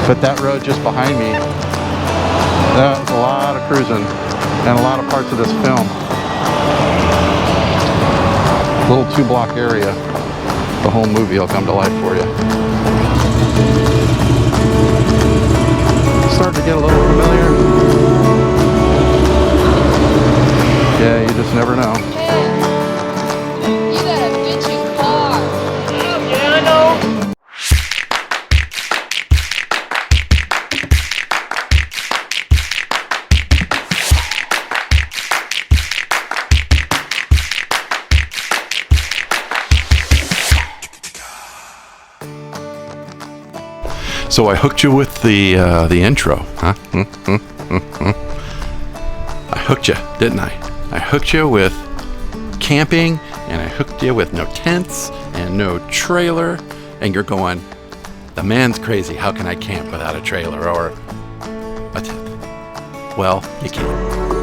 But that road just behind me, that was a lot of cruising and a lot of parts of this film. Little 2-block area, the whole movie will come to life for you. Starting to get a little familiar. Yeah, you just never know. Hey, you got a bitchin' car. Yeah, I know. So I hooked you with the intro, huh? I hooked you, didn't I? I hooked you with camping, and I hooked you with no tents and no trailer, and you're going, the man's crazy. How can I camp without a trailer or a tent? Well, you can't.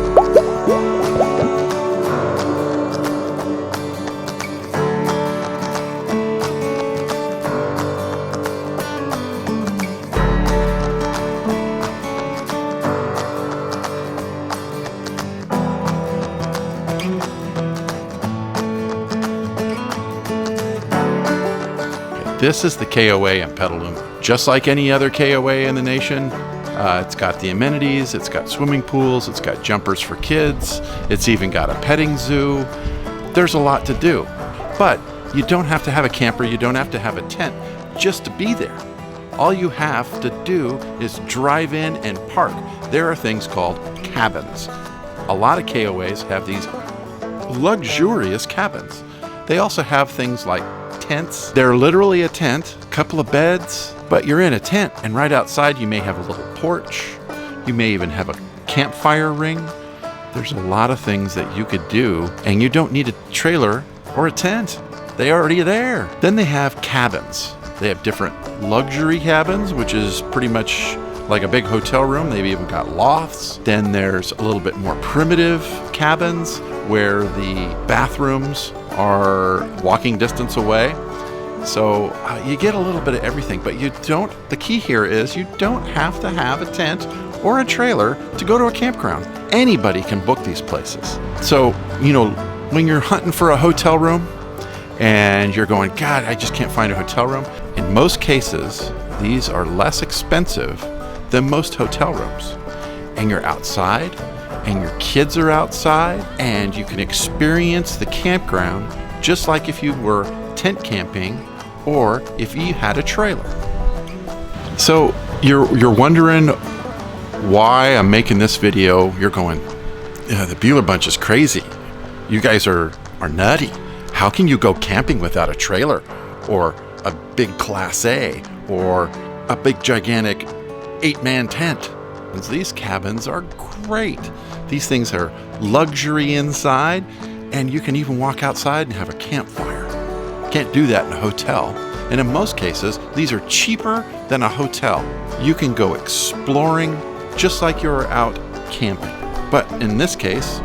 This is the KOA in Petaluma. Just like any other KOA in the nation, it's got the amenities, it's got swimming pools, it's got jumpers for kids, it's even got a petting zoo. There's a lot to do. But you don't have to have a camper, you don't have to have a tent just to be there. All you have to do is drive in and park. There are things called cabins. A lot of KOAs have these luxurious cabins. They also have things like tents. They're literally a tent, a couple of beds, but you're in a tent, and right outside you may have a little porch. You may even have a campfire ring. There's a lot of things that you could do, and you don't need a trailer or a tent. They're already there. Then they have cabins. They have different luxury cabins, which is pretty much like a big hotel room. They've even got lofts. Then there's a little bit more primitive cabins where the bathrooms are walking distance away. So you get a little bit of everything, but you don't, the key here is you don't have to have a tent or a trailer to go to a campground. Anybody can book these places. So, you know, when you're hunting for a hotel room and you're going, God, I just can't find a hotel room. In most cases, these are less expensive than most hotel rooms. And you're outside, and your kids are outside, and you can experience the campground just like if you were tent camping or if you had a trailer. So you're wondering why I'm making this video. You're going, yeah, the Bueller bunch is crazy. You guys are nutty. How can you go camping without a trailer or a big Class A or a big gigantic 8-man tent? These cabins are great. These things are luxury inside, and you can even walk outside and have a campfire. Can't do that in a hotel. And in most cases, these are cheaper than a hotel. You can go exploring just like you're out camping. But in this case,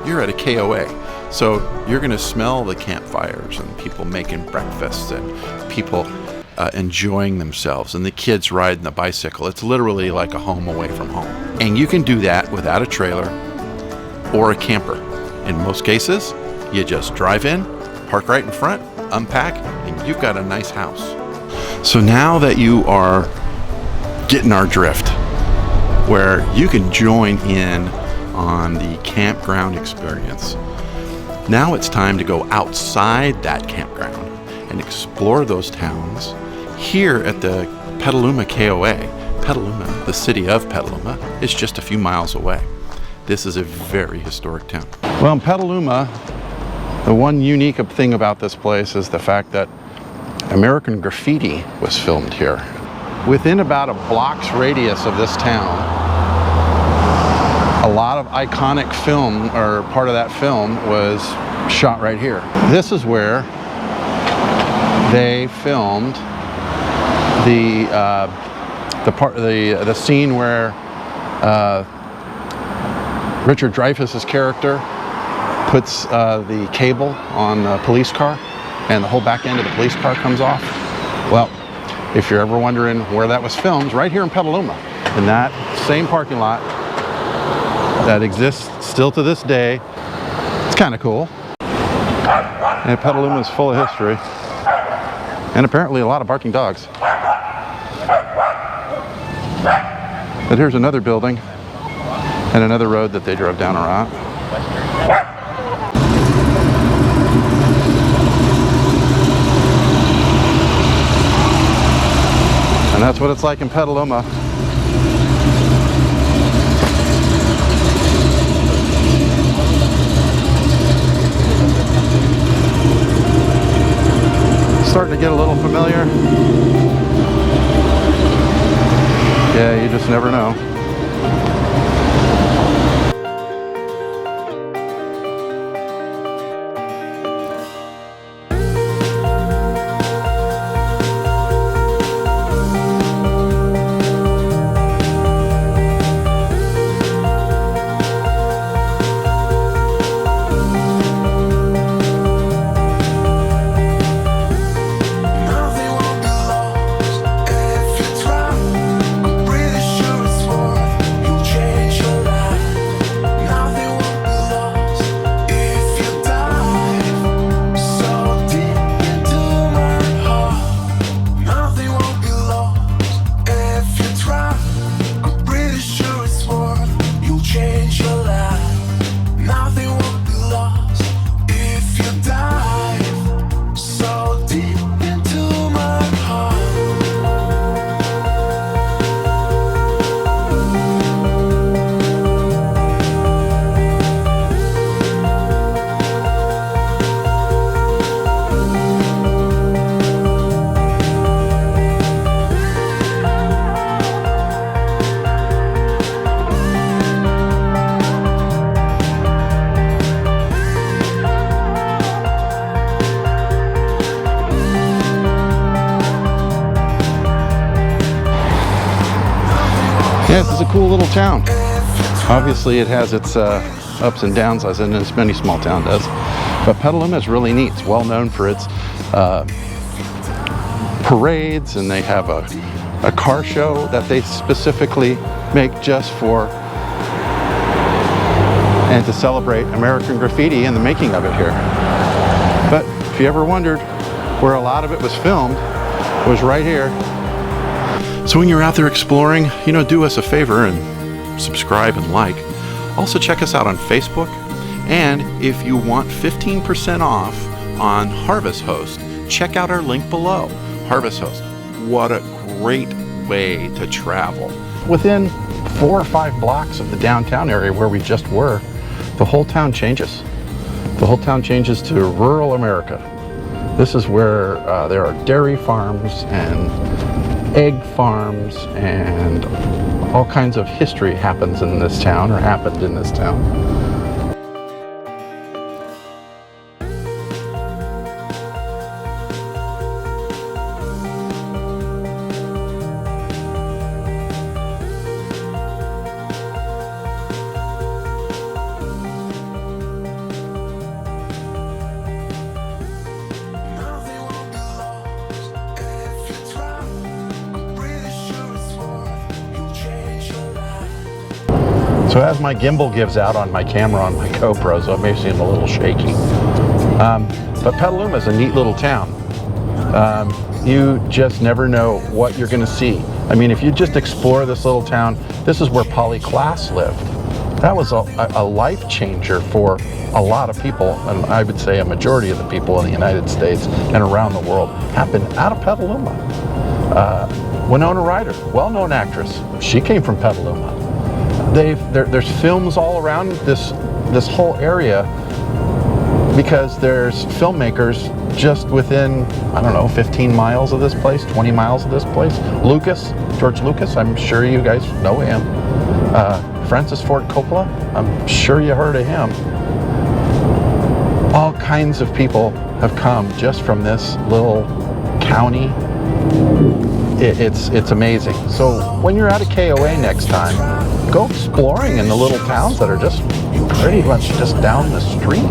you're at a KOA. So you're going to smell the campfires and people making breakfast and people enjoying themselves and the kids riding the bicycle. It's literally like a home away from home. And you can do that without a trailer or a camper. In most cases, you just drive in, park right in front, unpack, and you've got a nice house. So now that you are getting our drift, where you can join in on the campground experience, now it's time to go outside that campground and explore those towns. Here at the Petaluma KOA, Petaluma, the city of Petaluma, is just a few miles away. This is a very historic town. Well, in Petaluma, the one unique thing about this place is the fact that American Graffiti was filmed here. Within about a block's radius of this town, a lot of iconic film, or part of that film, was shot right here. This is where they filmed the scene where Richard Dreyfuss's character puts the cable on the police car, and the whole back end of the police car comes off. Well, if you're ever wondering where that was filmed, right here in Petaluma, in that same parking lot that exists still to this day. It's kind of cool. And Petaluma is full of history. And apparently a lot of barking dogs. But here's another building and another road that they drove down around. And that's what it's like in Petaluma. Starting to get a little familiar. Yeah, you just never know. Yeah, this is a cool little town. Obviously it has its ups and downs, as many small town does. But Petaluma is really neat. It's well known for its parades, and they have a car show that they specifically make just for and to celebrate American Graffiti and the making of it here. But if you ever wondered where a lot of it was filmed, it was right here. So when you're out there exploring, you know, do us a favor and subscribe and like. Also check us out on Facebook. And if you want 15% off on Harvest Host, check out our link below. Harvest Host, what a great way to travel. Within 4 or 5 blocks of the downtown area where we just were, the whole town changes. The whole town changes to rural America. This is where there are dairy farms and egg farms, and all kinds of history happens in this town, or happened in this town. So as my gimbal gives out on my camera on my GoPro, so it may seem a little shaky. But Petaluma is a neat little town. You just never know what you're going to see. I mean, if you just explore this little town, this is where Polly Klaas lived. That was a life changer for a lot of people, and I would say a majority of the people in the United States and around the world happened out of Petaluma. Winona Ryder, well-known actress, she came from Petaluma. There's films all around this whole area because there's filmmakers just within, I don't know, 15 miles of this place, 20 miles of this place. George Lucas, I'm sure you guys know him. Francis Ford Coppola, I'm sure you heard of him. All kinds of people have come just from this little county. It's amazing. So when you're at a KOA next time, go exploring in the little towns that are just pretty much just down the street.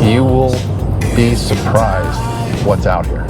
You will be surprised what's out here.